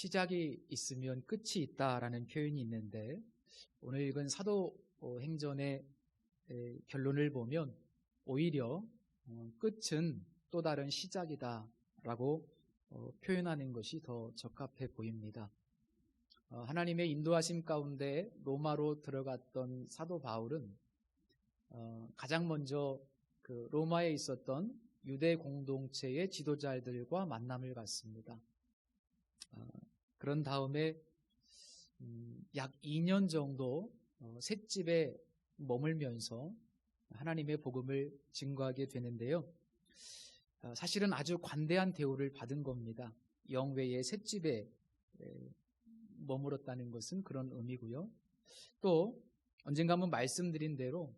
시작이 있으면 끝이 있다라는 표현이 있는데, 오늘 읽은 사도행전의 결론을 보면 오히려 끝은 또 다른 시작이다라고 표현하는 것이 더 적합해 보입니다. 하나님의 인도하심 가운데 로마로 들어갔던 사도 바울은 가장 먼저 그 로마에 있었던 유대 공동체의 지도자들과 만남을 갖습니다. 그런 다음에 약 2년 정도 셋집에 머물면서 하나님의 복음을 증거하게 되는데요. 사실은 아주 관대한 대우를 받은 겁니다. 영외의 셋집에 머물었다는 것은 그런 의미고요. 또 언젠가 한번 말씀드린 대로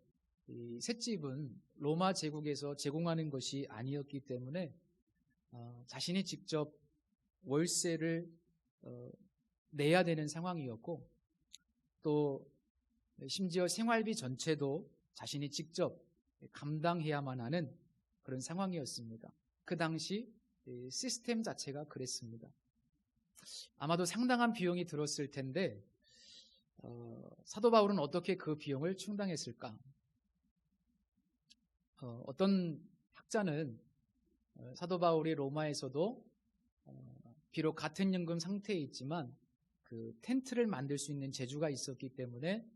이 셋집은 로마 제국에서 제공하는 것이 아니었기 때문에 자신이 직접 월세를 내야 되는 상황이었고, 또 심지어 생활비 전체도 자신이 직접 감당해야만 하는 그런 상황이었습니다. 그 당시 시스템 자체가 그랬습니다. 아마도 상당한 비용이 들었을 텐데 사도 바울은 어떻게 그 비용을 충당했을까? 어떤 학자는 사도 바울이 로마에서도 비록 같은 연금 상태에 있지만 그 텐트를 만들 수 있는 재주가 있었기 때문에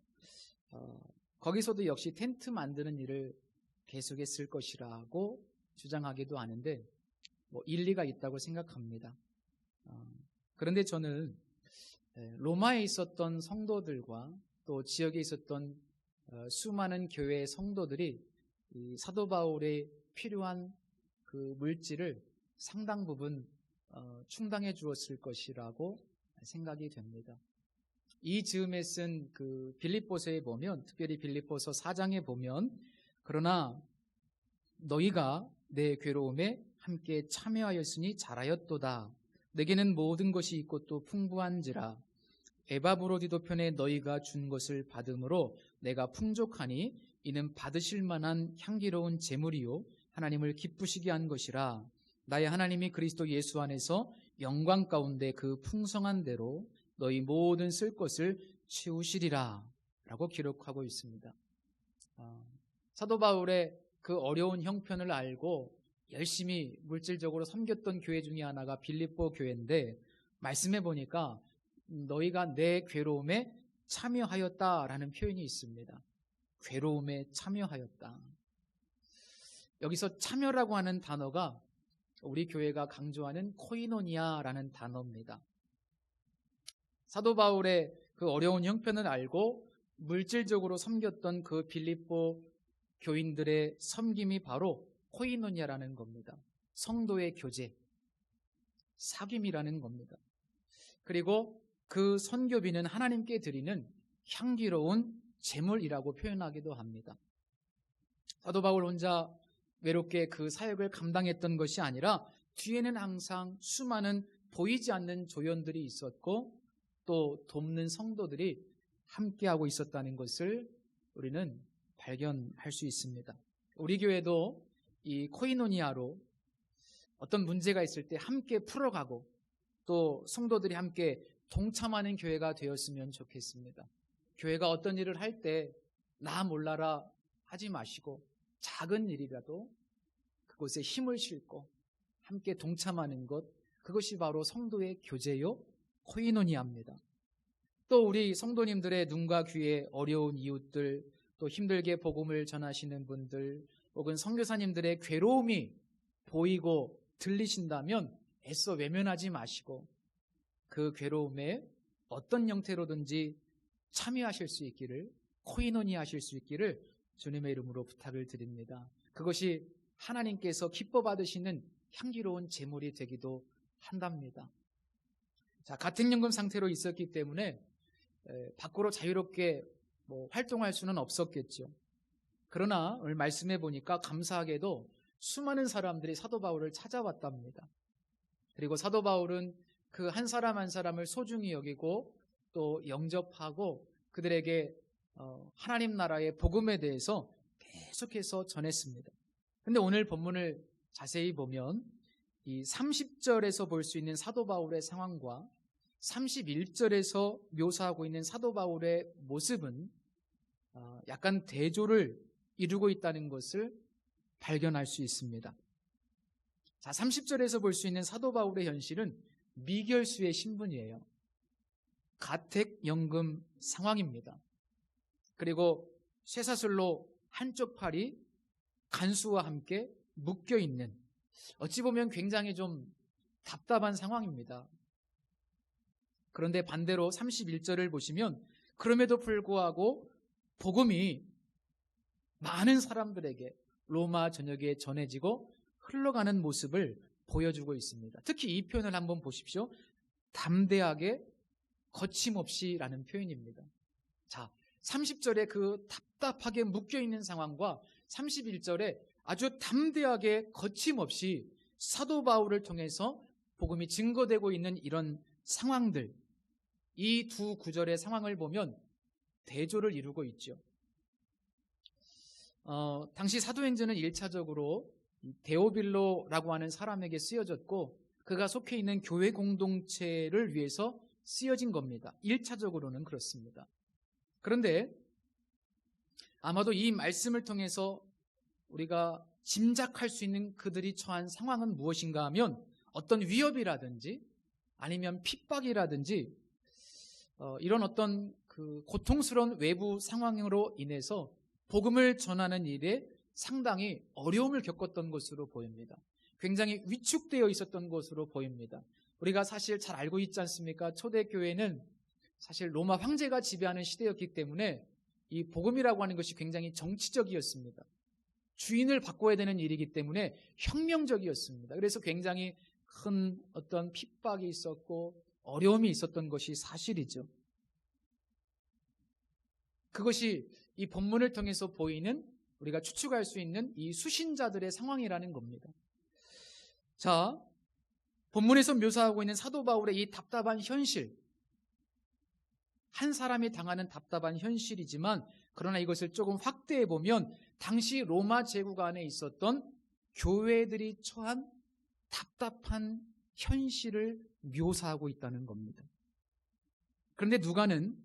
거기서도 역시 텐트 만드는 일을 계속했을 것이라고 주장하기도 하는데 일리가 있다고 생각합니다. 그런데 저는 로마에 있었던 성도들과 또 지역에 있었던 수많은 교회의 성도들이 이 사도 바울의 필요한 그 물질을 상당 부분 충당해 주었을 것이라고 생각이 됩니다. 이 즈음에 쓴 그 빌립보서에 보면, 특별히 빌립보서 4장에 보면, 그러나 너희가 내 괴로움에 함께 참여하였으니 잘하였도다. 내게는 모든 것이 있고 또 풍부한지라. 에바브로디도 편에 너희가 준 것을 받음으로 내가 풍족하니 이는 받으실 만한 향기로운 제물이요 하나님을 기쁘시게 한 것이라. 나의 하나님이 그리스도 예수 안에서 영광 가운데 그 풍성한 대로 너희 모든 쓸 것을 채우시리라 라고 기록하고 있습니다. 사도 바울의 그 어려운 형편을 알고 열심히 물질적으로 섬겼던 교회 중에 하나가 빌립보 교회인데, 말씀해 보니까 너희가 내 괴로움에 참여하였다라는 표현이 있습니다. 괴로움에 참여하였다. 여기서 참여라고 하는 단어가 우리 교회가 강조하는 코이노니아라는 단어입니다. 사도 바울의 그 어려운 형편을 알고 물질적으로 섬겼던 그 빌립보 교인들의 섬김이 바로 코이노니아라는 겁니다. 성도의 교제, 사귐이라는 겁니다. 그리고 그 선교비는 하나님께 드리는 향기로운 제물이라고 표현하기도 합니다. 사도 바울 혼자 외롭게 그 사역을 감당했던 것이 아니라 뒤에는 항상 수많은 보이지 않는 조연들이 있었고 또 돕는 성도들이 함께하고 있었다는 것을 우리는 발견할 수 있습니다. 우리 교회도 이 코이노니아로 어떤 문제가 있을 때 함께 풀어가고 또 성도들이 함께 동참하는 교회가 되었으면 좋겠습니다. 교회가 어떤 일을 할 때 나 몰라라 하지 마시고 작은 일이라도 그곳에 힘을 싣고 함께 동참하는 것, 그것이 바로 성도의 교제요 코이노니아입니다. 또 우리 성도님들의 눈과 귀에 어려운 이웃들, 또 힘들게 복음을 전하시는 분들, 혹은 선교사님들의 괴로움이 보이고 들리신다면 애써 외면하지 마시고 그 괴로움에 어떤 형태로든지 참여하실 수 있기를, 코이노니아 하실 수 있기를 주님의 이름으로 부탁을 드립니다. 그것이 하나님께서 기뻐 받으시는 향기로운 제물이 되기도 한답니다. 자, 같은 연금 상태로 있었기 때문에 밖으로 자유롭게 활동할 수는 없었겠죠. 그러나 오늘 말씀해 보니까 감사하게도 수많은 사람들이 사도 바울을 찾아왔답니다. 그리고 사도 바울은 그 한 사람 한 사람을 소중히 여기고 또 영접하고 그들에게 하나님 나라의 복음에 대해서 계속해서 전했습니다. 그런데 오늘 본문을 자세히 보면 이 30절에서 볼 수 있는 사도 바울의 상황과 31절에서 묘사하고 있는 사도 바울의 모습은 약간 대조를 이루고 있다는 것을 발견할 수 있습니다. 자, 30절에서 볼 수 있는 사도 바울의 현실은 미결수의 신분이에요. 가택연금 상황입니다. 그리고 쇠사슬로 한쪽 팔이 간수와 함께 묶여있는, 어찌 보면 굉장히 좀 답답한 상황입니다. 그런데 반대로 31절을 보시면 그럼에도 불구하고 복음이 많은 사람들에게 로마 전역에 전해지고 흘러가는 모습을 보여주고 있습니다. 특히 이 표현을 한번 보십시오. 담대하게 거침없이 라는 표현입니다. 자, 30절에 그 답답하게 묶여있는 상황과 31절에 아주 담대하게 거침없이 사도 바울을 통해서 복음이 증거되고 있는 이런 상황들, 이 두 구절의 상황을 보면 대조를 이루고 있죠. 당시 사도행전은 1차적으로 데오빌로라고 하는 사람에게 쓰여졌고 그가 속해 있는 교회 공동체를 위해서 쓰여진 겁니다. 1차적으로는 그렇습니다. 그런데 아마도 이 말씀을 통해서 우리가 짐작할 수 있는 그들이 처한 상황은 무엇인가 하면 어떤 위협이라든지 아니면 핍박이라든지 이런 어떤 그 고통스러운 외부 상황으로 인해서 복음을 전하는 일에 상당히 어려움을 겪었던 것으로 보입니다. 굉장히 위축되어 있었던 것으로 보입니다. 우리가 사실 잘 알고 있지 않습니까? 초대교회는 사실 로마 황제가 지배하는 시대였기 때문에 이 복음이라고 하는 것이 굉장히 정치적이었습니다. 주인을 바꿔야 되는 일이기 때문에 혁명적이었습니다. 그래서 굉장히 큰 어떤 핍박이 있었고 어려움이 있었던 것이 사실이죠. 그것이 이 본문을 통해서 보이는 우리가 추측할 수 있는 이 수신자들의 상황이라는 겁니다. 자, 본문에서 묘사하고 있는 사도 바울의 이 답답한 현실, 한 사람이 당하는 답답한 현실이지만 그러나 이것을 조금 확대해 보면 당시 로마 제국 안에 있었던 교회들이 처한 답답한 현실을 묘사하고 있다는 겁니다. 그런데 누가는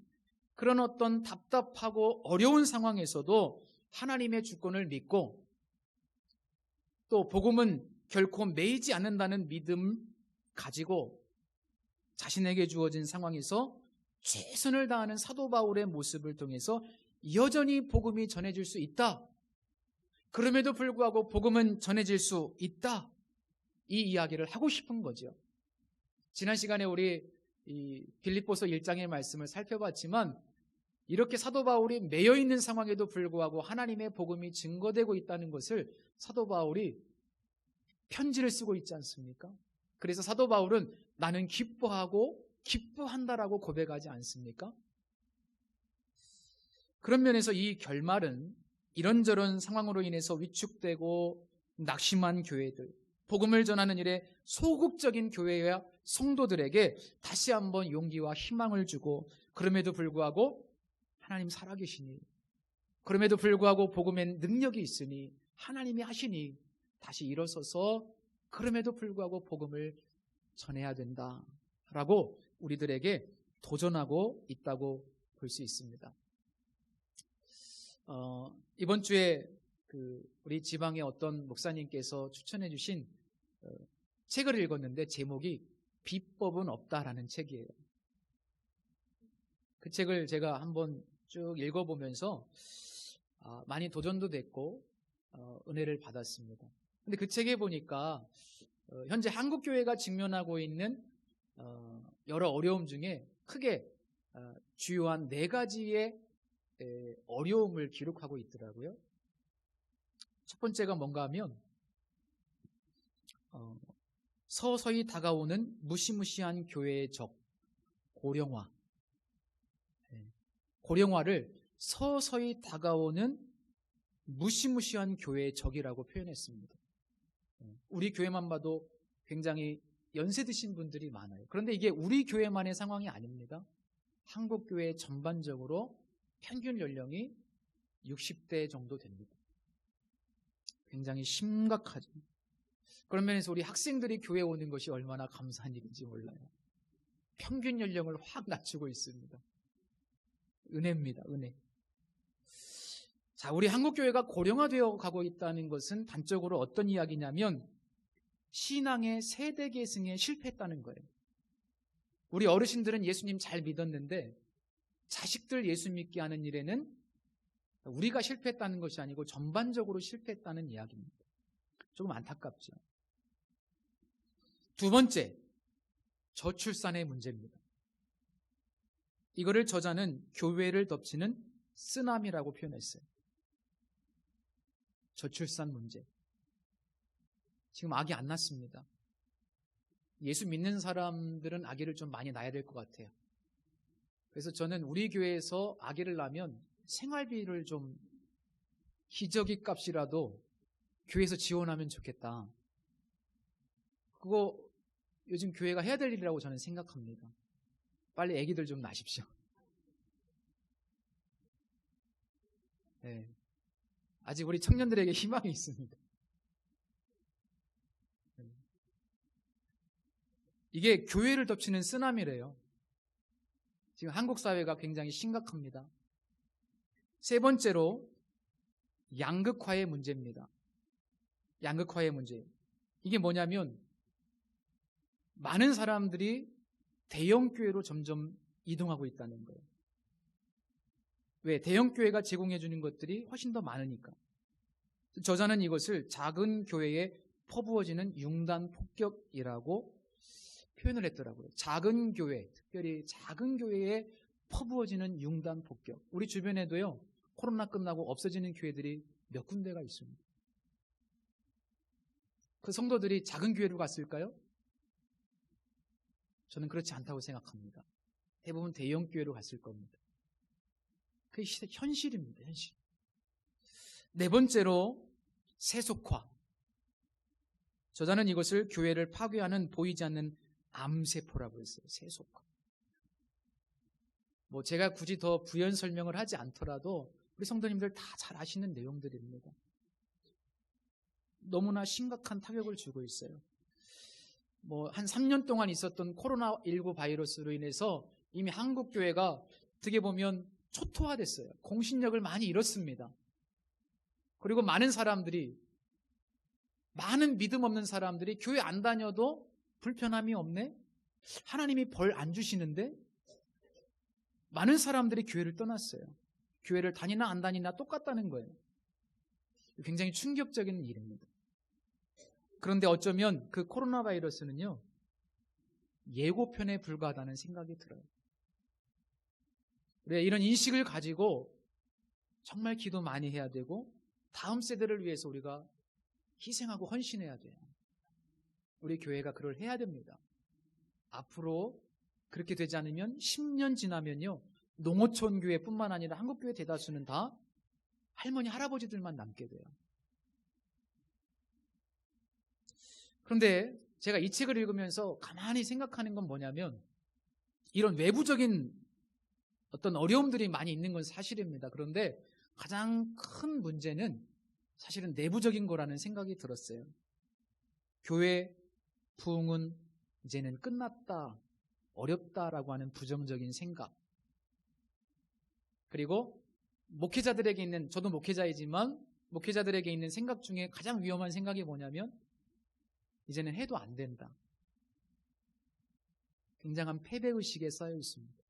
그런 어떤 답답하고 어려운 상황에서도 하나님의 주권을 믿고 또 복음은 결코 매이지 않는다는 믿음 가지고 자신에게 주어진 상황에서 최선을 다하는 사도 바울의 모습을 통해서 여전히 복음이 전해질 수 있다. 그럼에도 불구하고 복음은 전해질 수 있다. 이 이야기를 하고 싶은 거죠. 지난 시간에 우리 이 빌립보서 1장의 말씀을 살펴봤지만 이렇게 사도 바울이 매여 있는 상황에도 불구하고 하나님의 복음이 증거되고 있다는 것을 사도 바울이 편지를 쓰고 있지 않습니까? 그래서 사도 바울은 나는 기뻐하고 기뻐한다라고 고백하지 않습니까? 그런 면에서 이 결말은 이런저런 상황으로 인해서 위축되고 낙심한 교회들, 복음을 전하는 일에 소극적인 교회와 성도들에게 다시 한번 용기와 희망을 주고 그럼에도 불구하고 하나님 살아계시니 그럼에도 불구하고 복음엔 능력이 있으니 하나님이 하시니 다시 일어서서 그럼에도 불구하고 복음을 전해야 된다라고 우리들에게 도전하고 있다고 볼 수 있습니다. 이번 주에 우리 지방의 어떤 목사님께서 추천해 주신 책을 읽었는데 제목이 비법은 없다라는 책이에요. 그 책을 제가 한번 쭉 읽어보면서 많이 도전도 됐고 은혜를 받았습니다. 근데 그 책에 보니까 현재 한국교회가 직면하고 있는 여러 어려움 중에 크게 주요한 4가지의 어려움을 기록하고 있더라고요. 첫 번째가 뭔가 하면 서서히 다가오는 무시무시한 교회의 적, 고령화. 고령화를 서서히 다가오는 무시무시한 교회의 적이라고 표현했습니다. 우리 교회만 봐도 굉장히 연세 드신 분들이 많아요. 그런데 이게 우리 교회만의 상황이 아닙니다. 한국교회 전반적으로 평균 연령이 60대 정도 됩니다. 굉장히 심각하죠. 그런 면에서 우리 학생들이 교회에 오는 것이 얼마나 감사한 일인지 몰라요. 평균 연령을 확 낮추고 있습니다. 은혜입니다. 은혜. 자, 우리 한국교회가 고령화되어 가고 있다는 것은 단적으로 어떤 이야기냐면 신앙의 세대 계승에 실패했다는 거예요. 우리 어르신들은 예수님 잘 믿었는데 자식들 예수 믿게 하는 일에는 우리가 실패했다는 것이 아니고 전반적으로 실패했다는 이야기입니다. 조금 안타깝죠. 두 번째, 저출산의 문제입니다. 이거를 저자는 교회를 덮치는 쓰나미라고 표현했어요. 저출산 문제. 지금 아기 안 낳습니다. 예수 믿는 사람들은 아기를 좀 많이 낳아야 될 것 같아요. 그래서 저는 우리 교회에서 아기를 낳으면 생활비를 좀 기저귀 값이라도 교회에서 지원하면 좋겠다. 그거 요즘 교회가 해야 될 일이라고 저는 생각합니다. 빨리 아기들 좀 낳으십시오. 네. 아직 우리 청년들에게 희망이 있습니다. 이게 교회를 덮치는 쓰나미래요. 지금 한국 사회가 굉장히 심각합니다. 세 번째로 양극화의 문제입니다. 양극화의 문제. 이게 뭐냐면 많은 사람들이 대형교회로 점점 이동하고 있다는 거예요. 왜? 대형교회가 제공해 주는 것들이 훨씬 더 많으니까. 저자는 이것을 작은 교회에 퍼부어지는 융단 폭격이라고 표현을 했더라고요. 작은 교회, 특별히 작은 교회에 퍼부어지는 융단 폭격. 우리 주변에도요, 코로나 끝나고 없어지는 교회들이 몇 군데가 있습니다. 그 성도들이 작은 교회로 갔을까요? 저는 그렇지 않다고 생각합니다. 대부분 대형 교회로 갔을 겁니다. 그게 현실입니다. 현실. 네 번째로 세속화. 저자는 이것을 교회를 파괴하는 보이지 않는 암세포라고 했어요. 세속화. 뭐 제가 굳이 더 부연 설명을 하지 않더라도 우리 성도님들 다 잘 아시는 내용들입니다. 너무나 심각한 타격을 주고 있어요. 뭐 한 3년 동안 있었던 코로나19 바이러스로 인해서 이미 한국 교회가 어떻게 보면 초토화됐어요. 공신력을 많이 잃었습니다. 그리고 많은 믿음 없는 사람들이 교회 안 다녀도 불편함이 없네? 하나님이 벌 안 주시는데? 많은 사람들이 교회를 떠났어요. 교회를 다니나 안 다니나 똑같다는 거예요. 굉장히 충격적인 일입니다. 그런데 어쩌면 그 코로나 바이러스는요, 예고편에 불과하다는 생각이 들어요. 우리가 이런 인식을 가지고 정말 기도 많이 해야 되고 다음 세대를 위해서 우리가 희생하고 헌신해야 돼요. 우리 교회가 그걸 해야 됩니다. 앞으로 그렇게 되지 않으면 10년 지나면요, 농어촌 교회뿐만 아니라 한국교회 대다수는 다 할머니, 할아버지들만 남게 돼요. 그런데 제가 이 책을 읽으면서 가만히 생각하는 건 뭐냐면 이런 외부적인 어떤 어려움들이 많이 있는 건 사실입니다. 그런데 가장 큰 문제는 사실은 내부적인 거라는 생각이 들었어요. 교회 부흥은 이제는 끝났다, 어렵다라고 하는 부정적인 생각. 그리고 목회자들에게 있는, 저도 목회자이지만 목회자들에게 있는 생각 중에 가장 위험한 생각이 뭐냐면 이제는 해도 안 된다. 굉장한 패배의식에 쌓여 있습니다.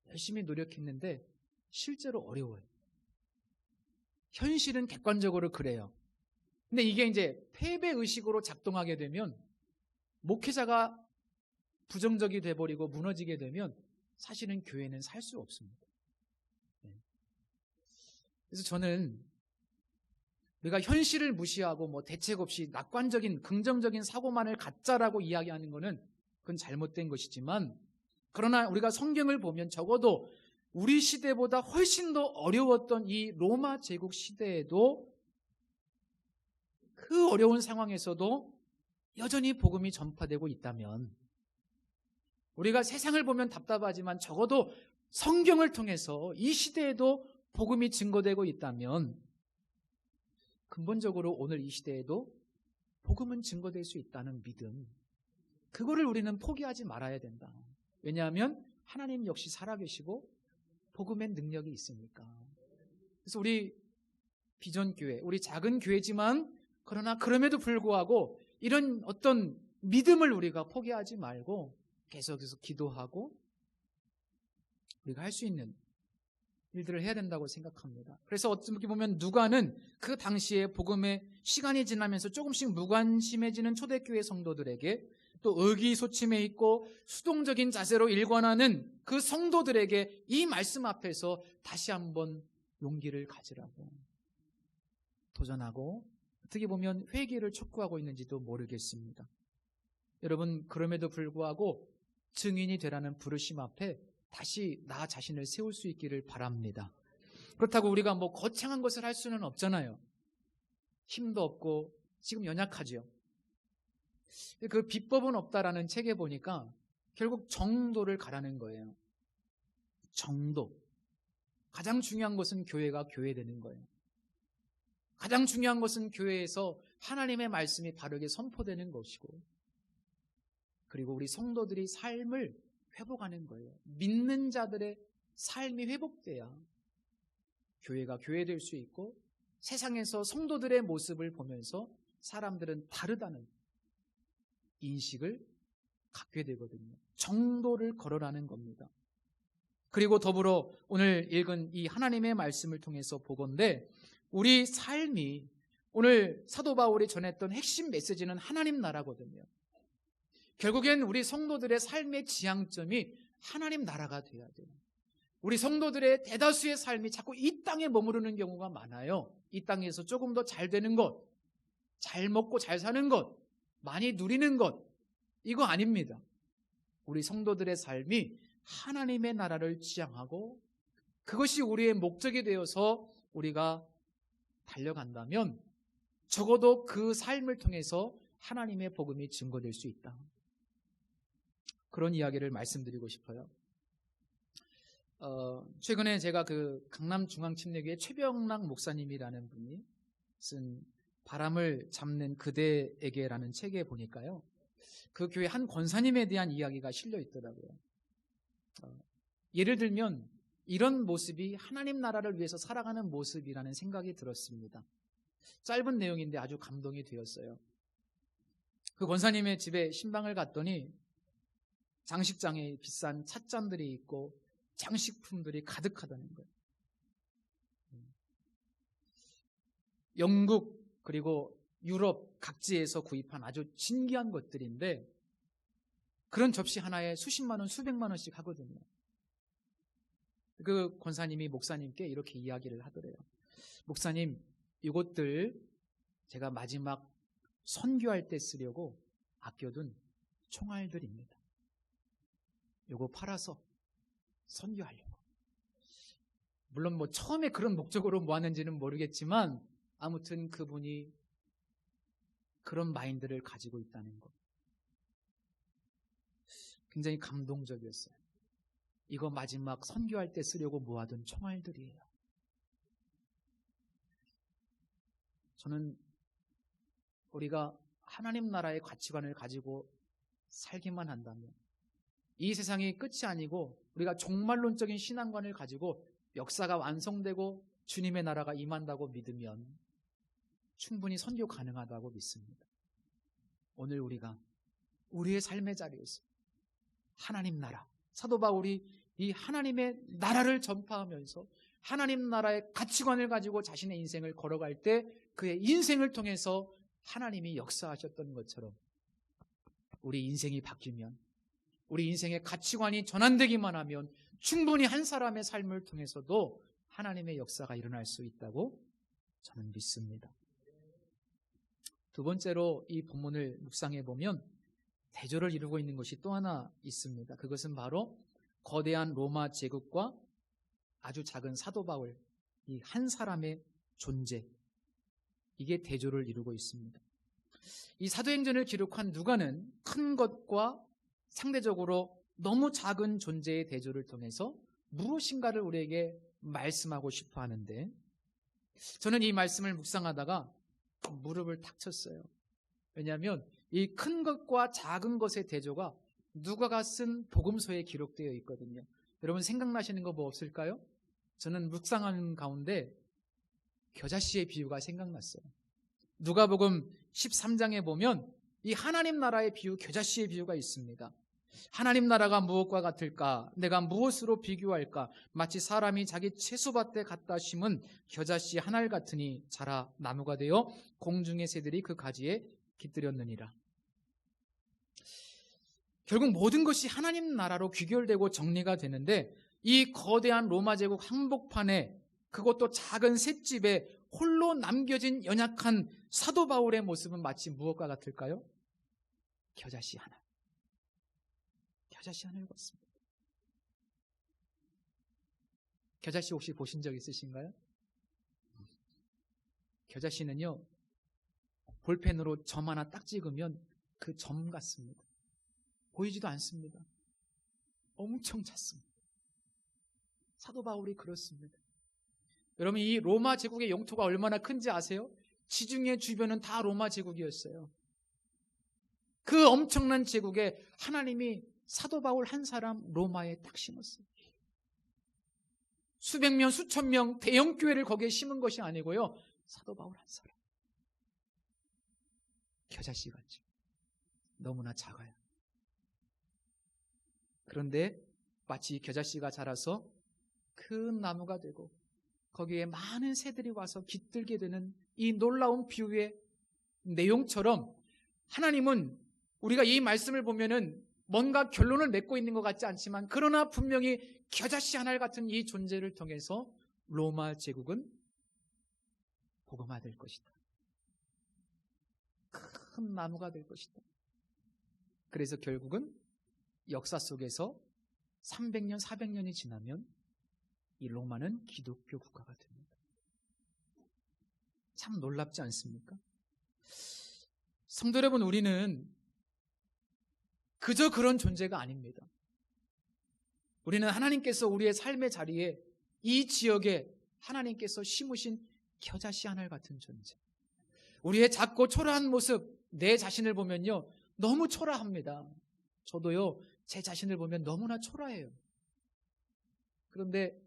열심히 노력했는데 실제로 어려워요. 현실은 객관적으로 그래요. 근데 이게 이제 패배의식으로 작동하게 되면 목회자가 부정적이 돼버리고 무너지게 되면 사실은 교회는 살 수 없습니다. 그래서 저는 우리가 현실을 무시하고 뭐 대책 없이 낙관적인 긍정적인 사고만을 갖자라고 이야기하는 것은 그건 잘못된 것이지만, 그러나 우리가 성경을 보면 적어도 우리 시대보다 훨씬 더 어려웠던 이 로마 제국 시대에도 그 어려운 상황에서도 여전히 복음이 전파되고 있다면, 우리가 세상을 보면 답답하지만 적어도 성경을 통해서 이 시대에도 복음이 증거되고 있다면 근본적으로 오늘 이 시대에도 복음은 증거될 수 있다는 믿음, 그거를 우리는 포기하지 말아야 된다. 왜냐하면 하나님 역시 살아계시고 복음의 능력이 있으니까. 그래서 우리 비전교회, 우리 작은 교회지만 그러나 그럼에도 불구하고 이런 어떤 믿음을 우리가 포기하지 말고 계속해서 기도하고 우리가 할 수 있는 일들을 해야 된다고 생각합니다. 그래서 어떻게 보면 누가는 그 당시에 복음의 시간이 지나면서 조금씩 무관심해지는 초대교회 성도들에게 또 의기소침해 있고 수동적인 자세로 일관하는 그 성도들에게 이 말씀 앞에서 다시 한번 용기를 가지라고 도전하고 어떻게 보면 회개를 촉구하고 있는지도 모르겠습니다. 여러분, 그럼에도 불구하고 증인이 되라는 부르심 앞에 다시 나 자신을 세울 수 있기를 바랍니다. 그렇다고 우리가 뭐 거창한 것을 할 수는 없잖아요. 힘도 없고 지금 연약하죠. 그 비법은 없다라는 책에 보니까 결국 정도를 가라는 거예요. 정도. 가장 중요한 것은 교회가 교회되는 거예요. 가장 중요한 것은 교회에서 하나님의 말씀이 바르게 선포되는 것이고, 그리고 우리 성도들이 삶을 회복하는 거예요. 믿는 자들의 삶이 회복돼야 교회가 교회될 수 있고 세상에서 성도들의 모습을 보면서 사람들은 다르다는 인식을 갖게 되거든요. 정도를 걸어라는 겁니다. 그리고 더불어 오늘 읽은 이 하나님의 말씀을 통해서 보건대 우리 삶이 오늘 사도 바울이 전했던 핵심 메시지는 하나님 나라거든요. 결국엔 우리 성도들의 삶의 지향점이 하나님 나라가 돼야 돼요. 우리 성도들의 대다수의 삶이 자꾸 이 땅에 머무르는 경우가 많아요. 이 땅에서 조금 더 잘 되는 것, 잘 먹고 잘 사는 것, 많이 누리는 것, 이거 아닙니다. 우리 성도들의 삶이 하나님의 나라를 지향하고 그것이 우리의 목적이 되어서 우리가 달려간다면 적어도 그 삶을 통해서 하나님의 복음이 증거될 수 있다. 그런 이야기를 말씀드리고 싶어요. 최근에 제가 그 강남중앙침례교회 최병락 목사님이라는 분이 쓴 바람을 잡는 그대에게라는 책에 보니까요, 그 교회 한 권사님에 대한 이야기가 실려 있더라고요. 예를 들면 이런 모습이 하나님 나라를 위해서 살아가는 모습이라는 생각이 들었습니다. 짧은 내용인데 아주 감동이 되었어요. 그 권사님의 집에 신방을 갔더니 장식장에 비싼 찻잔들이 있고 장식품들이 가득하다는 거예요. 영국 그리고 유럽 각지에서 구입한 아주 신기한 것들인데 그런 접시 하나에 수십만 원, 수백만 원씩 하거든요. 그 권사님이 목사님께 이렇게 이야기를 하더래요. 목사님, 이것들 제가 마지막 선교할 때 쓰려고 아껴둔 총알들입니다. 요거 팔아서 선교하려고. 물론 뭐 처음에 그런 목적으로 모았는지는 모르겠지만 아무튼 그분이 그런 마인드를 가지고 있다는 것. 굉장히 감동적이었어요. 이거 마지막 선교할 때 쓰려고 모아둔 총알들이에요. 저는 우리가 하나님 나라의 가치관을 가지고 살기만 한다면 이 세상이 끝이 아니고 우리가 종말론적인 신앙관을 가지고 역사가 완성되고 주님의 나라가 임한다고 믿으면 충분히 선교 가능하다고 믿습니다. 오늘 우리가 우리의 삶의 자리에서 하나님 나라, 사도 바울이 이 하나님의 나라를 전파하면서 하나님 나라의 가치관을 가지고 자신의 인생을 걸어갈 때 그의 인생을 통해서 하나님이 역사하셨던 것처럼 우리 인생이 바뀌면, 우리 인생의 가치관이 전환되기만 하면 충분히 한 사람의 삶을 통해서도 하나님의 역사가 일어날 수 있다고 저는 믿습니다. 두 번째로 이 본문을 묵상해 보면 대조를 이루고 있는 것이 또 하나 있습니다. 그것은 바로 거대한 로마 제국과 아주 작은 사도 바울, 이 한 사람의 존재, 이게 대조를 이루고 있습니다. 이 사도행전을 기록한 누가는 큰 것과 상대적으로 너무 작은 존재의 대조를 통해서 무엇인가를 우리에게 말씀하고 싶어 하는데, 저는 이 말씀을 묵상하다가 무릎을 탁 쳤어요. 왜냐하면 이 큰 것과 작은 것의 대조가 누가가 쓴 복음서에 기록되어 있거든요. 여러분 생각나시는 거 뭐 없을까요? 저는 묵상하는 가운데 겨자씨의 비유가 생각났어요. 누가복음 13장에 보면 이 하나님 나라의 비유, 겨자씨의 비유가 있습니다. 하나님 나라가 무엇과 같을까? 내가 무엇으로 비교할까? 마치 사람이 자기 채소밭에 갖다 심은 겨자씨 한 알 같으니 자라 나무가 되어 공중의 새들이 그 가지에 깃들였느니라. 결국 모든 것이 하나님 나라로 귀결되고 정리가 되는데 이 거대한 로마 제국 한복판에 그것도 작은 셋집에 홀로 남겨진 연약한 사도 바울의 모습은 마치 무엇과 같을까요? 겨자씨 하나. 겨자씨 하나를 봤습니다. 겨자씨 혹시 보신 적 있으신가요? 겨자씨는요, 볼펜으로 점 하나 딱 찍으면 그 점 같습니다. 보이지도 않습니다. 엄청 작습니다. 사도 바울이 그렇습니다. 여러분, 이 로마 제국의 영토가 얼마나 큰지 아세요? 지중해 주변은 다 로마 제국이었어요. 그 엄청난 제국에 하나님이 사도 바울 한 사람 로마에 딱 심었어요. 수백 명, 수천 명 대형 교회를 거기에 심은 것이 아니고요. 사도 바울 한 사람. 겨자씨 같죠. 너무나 작아요. 그런데 마치 겨자씨가 자라서 큰 나무가 되고 거기에 많은 새들이 와서 깃들게 되는 이 놀라운 비유의 내용처럼 하나님은 우리가 이 말씀을 보면은 뭔가 결론을 맺고 있는 것 같지 않지만 그러나 분명히 겨자씨 한 알 같은 이 존재를 통해서 로마 제국은 복음화될 것이다. 큰 나무가 될 것이다. 그래서 결국은 역사 속에서 300년, 400년이 지나면 이 로마는 기독교 국가가 됩니다. 참 놀랍지 않습니까? 성도 여러분, 우리는 그저 그런 존재가 아닙니다. 우리는 하나님께서 우리의 삶의 자리에 이 지역에 하나님께서 심으신 겨자씨 한 알 같은 존재. 우리의 작고 초라한 모습, 내 자신을 보면요, 너무 초라합니다. 저도요, 제 자신을 보면 너무나 초라해요. 그런데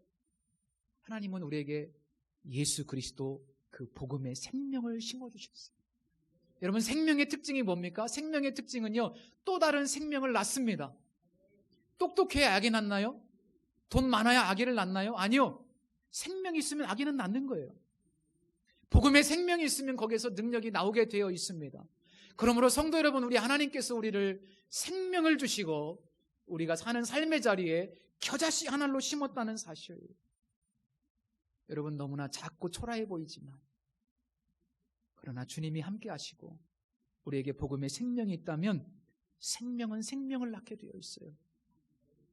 하나님은 우리에게 예수 그리스도 그 복음의 생명을 심어주셨어요. 여러분, 생명의 특징이 뭡니까? 생명의 특징은요, 또 다른 생명을 낳습니다. 똑똑해야 아기 낳나요? 돈 많아야 아기를 낳나요? 아니요. 생명이 있으면 아기는 낳는 거예요. 복음의 생명이 있으면 거기에서 능력이 나오게 되어 있습니다. 그러므로 성도 여러분, 우리 하나님께서 우리를 생명을 주시고 우리가 사는 삶의 자리에 겨자씨 한 알로 심었다는 사실. 여러분, 너무나 작고 초라해 보이지만 그러나 주님이 함께 하시고 우리에게 복음의 생명이 있다면 생명은 생명을 낳게 되어 있어요.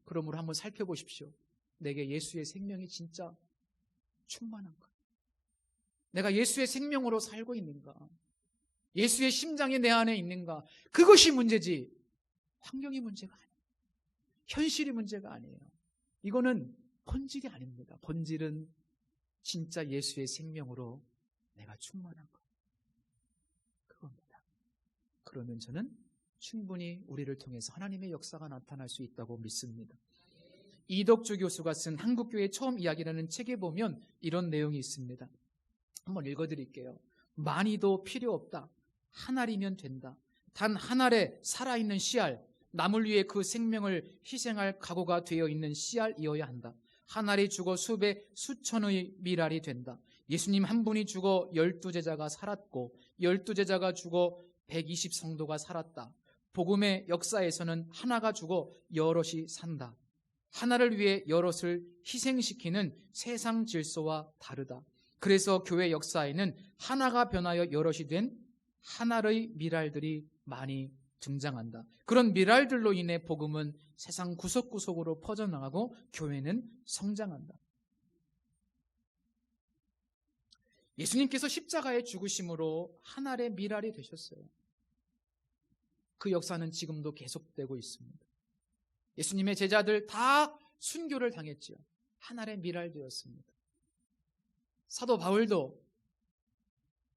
그러므로 한번 살펴보십시오. 내게 예수의 생명이 진짜 충만한가? 내가 예수의 생명으로 살고 있는가? 예수의 심장이 내 안에 있는가? 그것이 문제지 환경이 문제가 아니에요. 현실이 문제가 아니에요. 이거는 본질이 아닙니다. 본질은 진짜 예수의 생명으로 내가 충만한 것. 그겁니다. 그러면 저는 충분히 우리를 통해서 하나님의 역사가 나타날 수 있다고 믿습니다. 이덕주 교수가 쓴 한국교회 처음 이야기라는 책에 보면 이런 내용이 있습니다. 한번 읽어드릴게요. 많이도 필요 없다. 한 알이면 된다. 단 한 알에 살아있는 씨알, 남을 위해 그 생명을 희생할 각오가 되어 있는 씨알이어야 한다. 한 알이 죽어 수백, 수천의 밀알이 된다. 예수님 한 분이 죽어 12제자가 살았고 12제자가 죽어 120 성도가 살았다. 복음의 역사에서는 하나가 죽어 여럿이 산다. 하나를 위해 여럿을 희생시키는 세상 질서와 다르다. 그래서 교회 역사에는 하나가 변하여 여럿이 된 하나의 밀알들이 많이 등장한다. 그런 밀알들로 인해 복음은 세상 구석구석으로 퍼져나가고 교회는 성장한다. 예수님께서 십자가의 죽으심으로 한 알의 밀알이 되셨어요. 그 역사는 지금도 계속되고 있습니다. 예수님의 제자들 다 순교를 당했지요. 한 알의 밀알 되었습니다. 사도 바울도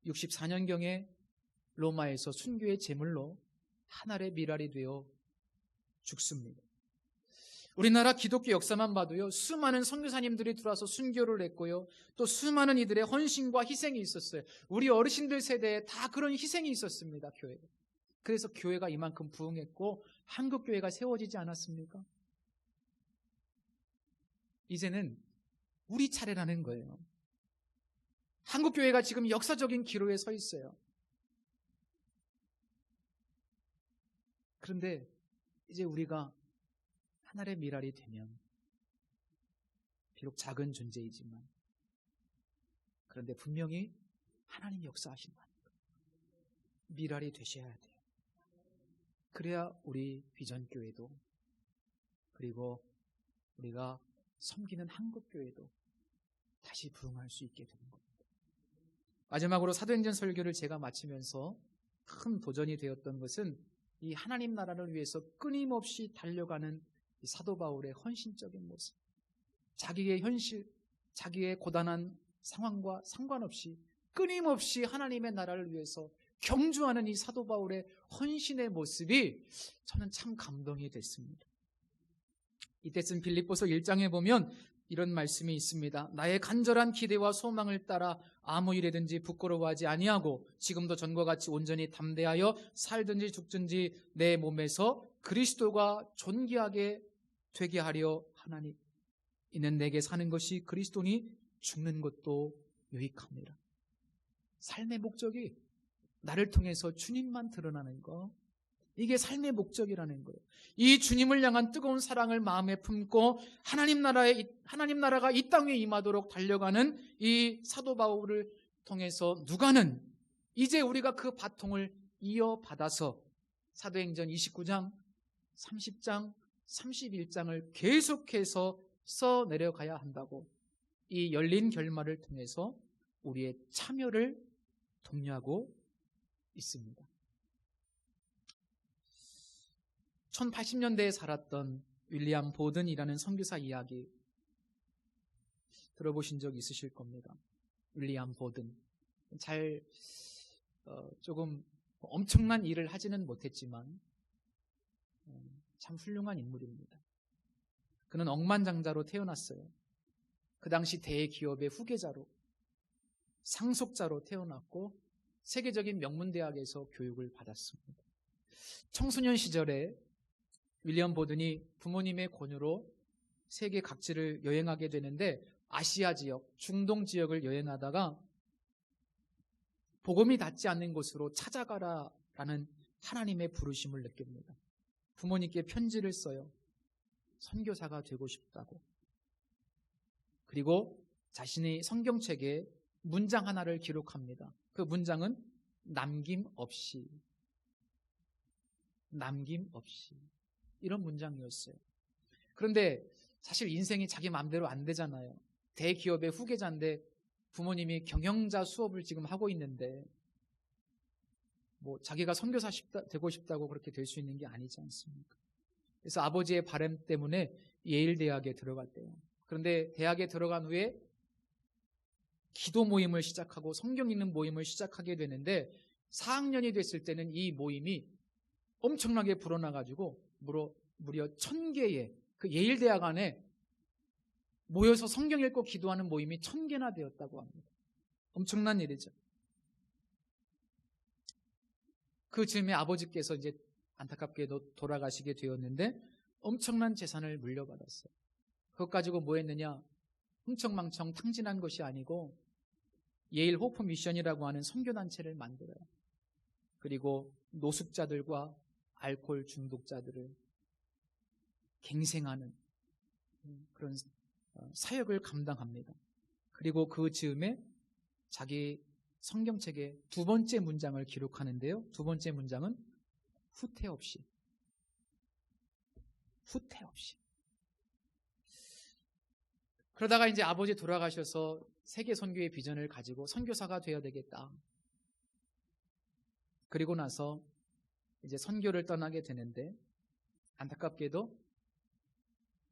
64년경에 로마에서 순교의 제물로 한 알의 밀알이 되어 죽습니다. 우리나라 기독교 역사만 봐도요, 수많은 선교사님들이 들어와서 순교를 했고요, 또 수많은 이들의 헌신과 희생이 있었어요. 우리 어르신들 세대에 다 그런 희생이 있었습니다, 교회에. 그래서 교회가 이만큼 부흥했고 한국교회가 세워지지 않았습니까? 이제는 우리 차례라는 거예요. 한국교회가 지금 역사적인 기로에 서 있어요. 그런데 이제 우리가 하늘의 미랄이 되면, 비록 작은 존재이지만, 그런데 분명히 하나님 역사하신다. 미랄이 되셔야 돼요. 그래야 우리 비전교회도, 그리고 우리가 섬기는 한국교회도 다시 부흥할 수 있게 되는 겁니다. 마지막으로 사도행전 설교를 제가 마치면서 큰 도전이 되었던 것은 이 하나님 나라를 위해서 끊임없이 달려가는 이 사도 바울의 헌신적인 모습, 자기의 현실, 자기의 고단한 상황과 상관없이 끊임없이 하나님의 나라를 위해서 경주하는 이 사도 바울의 헌신의 모습이 저는 참 감동이 됐습니다. 이때 쓴 빌립보서 1장에 보면 이런 말씀이 있습니다. 나의 간절한 기대와 소망을 따라 아무 일에든지 부끄러워하지 아니하고 지금도 전과 같이 온전히 담대하여 살든지 죽든지 내 몸에서 그리스도가 존귀하게 되게 하려 하나니, 이는 내게 사는 것이 그리스도니 죽는 것도 유익합니다. 삶의 목적이 나를 통해서 주님만 드러나는 것, 이게 삶의 목적이라는 거예요. 이 주님을 향한 뜨거운 사랑을 마음에 품고 하나님 나라가 이 땅에 임하도록 달려가는 이 사도 바울을 통해서 누가는 이제 우리가 그 바통을 이어받아서 사도행전 29장, 30장, 31장을 계속해서 써 내려가야 한다고, 이 열린 결말을 통해서 우리의 참여를 독려하고 있습니다. 1080년대에 살았던 윌리엄 보든이라는 선교사 이야기 들어보신 적 있으실 겁니다. 윌리엄 보든. 조금 엄청난 일을 하지는 못했지만 참 훌륭한 인물입니다. 그는 억만장자로 태어났어요. 그 당시 대기업의 후계자로, 상속자로 태어났고 세계적인 명문대학에서 교육을 받았습니다. 청소년 시절에 윌리엄 보든이 부모님의 권유로 세계 각지를 여행하게 되는데, 아시아 지역, 중동 지역을 여행하다가 복음이 닿지 않는 곳으로 찾아가라라는 하나님의 부르심을 느낍니다. 부모님께 편지를 써요. 선교사가 되고 싶다고. 그리고 자신의 성경책에 문장 하나를 기록합니다. 그 문장은 남김없이, 이런 문장이었어요. 그런데 사실 인생이 자기 마음대로 안 되잖아요. 대기업의 후계자인데 부모님이 경영자 수업을 지금 하고 있는데 자기가 선교사 되고 싶다고 그렇게 될 수 있는 게 아니지 않습니까? 그래서 아버지의 바람 때문에 예일 대학에 들어갔대요. 그런데 대학에 들어간 후에 기도 모임을 시작하고 성경 읽는 모임을 시작하게 되는데, 4학년이 됐을 때는 이 모임이 엄청나게 불어나가지고 무려 1000개의 그 예일 대학 안에 모여서 성경 읽고 기도하는 모임이 1000개나 되었다고 합니다. 엄청난 일이죠. 그 즈음에 아버지께서 이제 안타깝게도 돌아가시게 되었는데 엄청난 재산을 물려받았어요. 그것 가지고 뭐 했느냐? 흥청망청 탕진한 것이 아니고 예일 호프 미션이라고 하는 선교단체를 만들어요. 그리고 노숙자들과 알코올 중독자들을 갱생하는 그런 사역을 감당합니다. 그리고 그 즈음에 자기 성경책에 두 번째 문장을 기록하는데요. 두 번째 문장은 후퇴 없이. 그러다가 이제 아버지 돌아가셔서 세계 선교의 비전을 가지고 선교사가 되어야 되겠다. 그리고 나서 이제 선교를 떠나게 되는데, 안타깝게도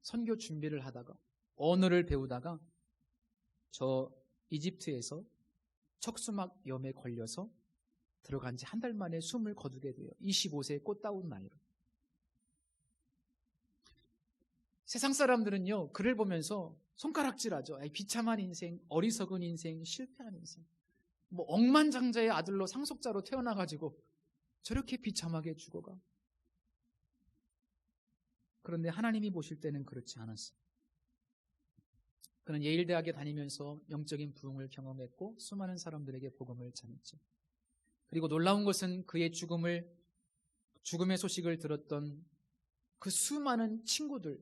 선교 준비를 하다가, 언어를 배우다가 저 이집트에서 척수막염에 걸려서 들어간 지 한 달 만에 숨을 거두게 돼요. 25세의 꽃다운 나이로. 세상 사람들은요, 그를 보면서 손가락질하죠. 비참한 인생, 어리석은 인생, 실패한 인생. 뭐 억만장자의 아들로 상속자로 태어나가지고 저렇게 비참하게 죽어가. 그런데 하나님이 보실 때는 그렇지 않았어요. 그는 예일대학에 다니면서 영적인 부흥을 경험했고 수많은 사람들에게 복음을 전했죠. 그리고 놀라운 것은 그의 죽음의 소식을 들었던 그 수많은 친구들,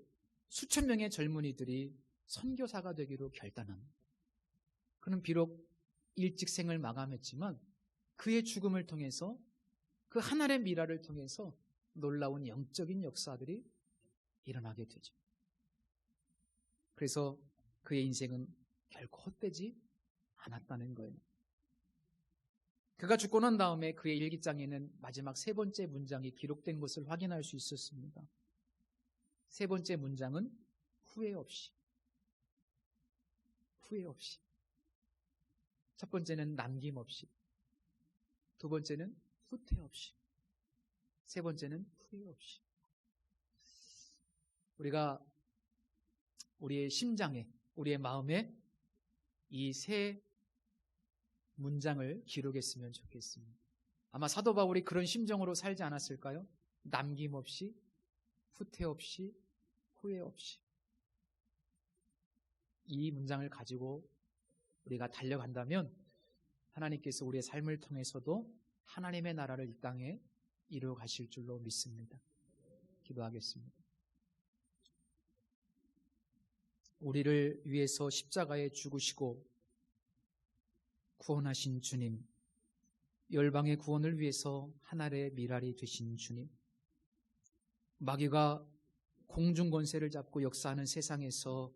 수천 명의 젊은이들이 선교사가 되기로 결단합니다. 그는 비록 일찍 생을 마감했지만 그의 죽음을 통해서, 그 하늘의 미라를 통해서 놀라운 영적인 역사들이 일어나게 되죠. 그래서 그의 인생은 결코 헛되지 않았다는 거예요. 그가 죽고 난 다음에 그의 일기장에는 마지막 세 번째 문장이 기록된 것을 확인할 수 있었습니다. 세 번째 문장은 후회 없이. 후회 없이. 첫 번째는 남김없이. 두 번째는 후퇴 없이. 세 번째는 후회 없이. 우리가 우리의 심장에, 우리의 마음에 이 세 문장을 기록했으면 좋겠습니다. 아마 사도 바울이 그런 심정으로 살지 않았을까요? 남김없이, 후퇴 없이, 후회 없이. 이 문장을 가지고 우리가 달려간다면 하나님께서 우리의 삶을 통해서도 하나님의 나라를 이 땅에 이루어 가실 줄로 믿습니다. 기도하겠습니다. 우리를 위해서 십자가에 죽으시고 구원하신 주님, 열방의 구원을 위해서 하늘의 미랄이 되신 주님, 마귀가 공중 권세를 잡고 역사하는 세상에서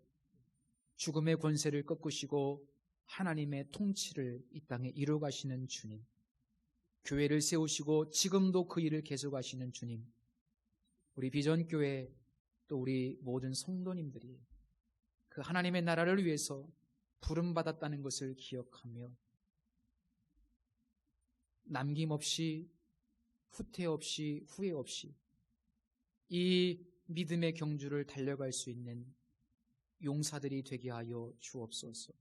죽음의 권세를 꺾으시고 하나님의 통치를 이 땅에 이루어 가시는 주님, 교회를 세우시고 지금도 그 일을 계속하시는 주님, 우리 비전교회 또 우리 모든 성도님들이 그 하나님의 나라를 위해서 부름받았다는 것을 기억하며 남김없이, 후퇴 없이, 후회 없이 이 믿음의 경주를 달려갈 수 있는 용사들이 되게 하여 주옵소서.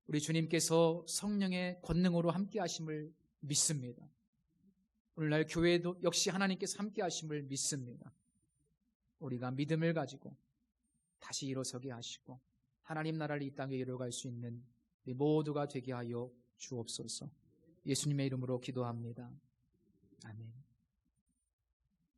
우리 주님께서 성령의 권능으로 함께 하심을 믿습니다. 오늘날 교회도 역시 하나님께서 함께 하심을 믿습니다. 우리가 믿음을 가지고 다시 일어서게 하시고 하나님 나라를 이 땅에 이루어갈 수 있는 우리 모두가 되게 하여 주옵소서. 예수님의 이름으로 기도합니다. 아멘.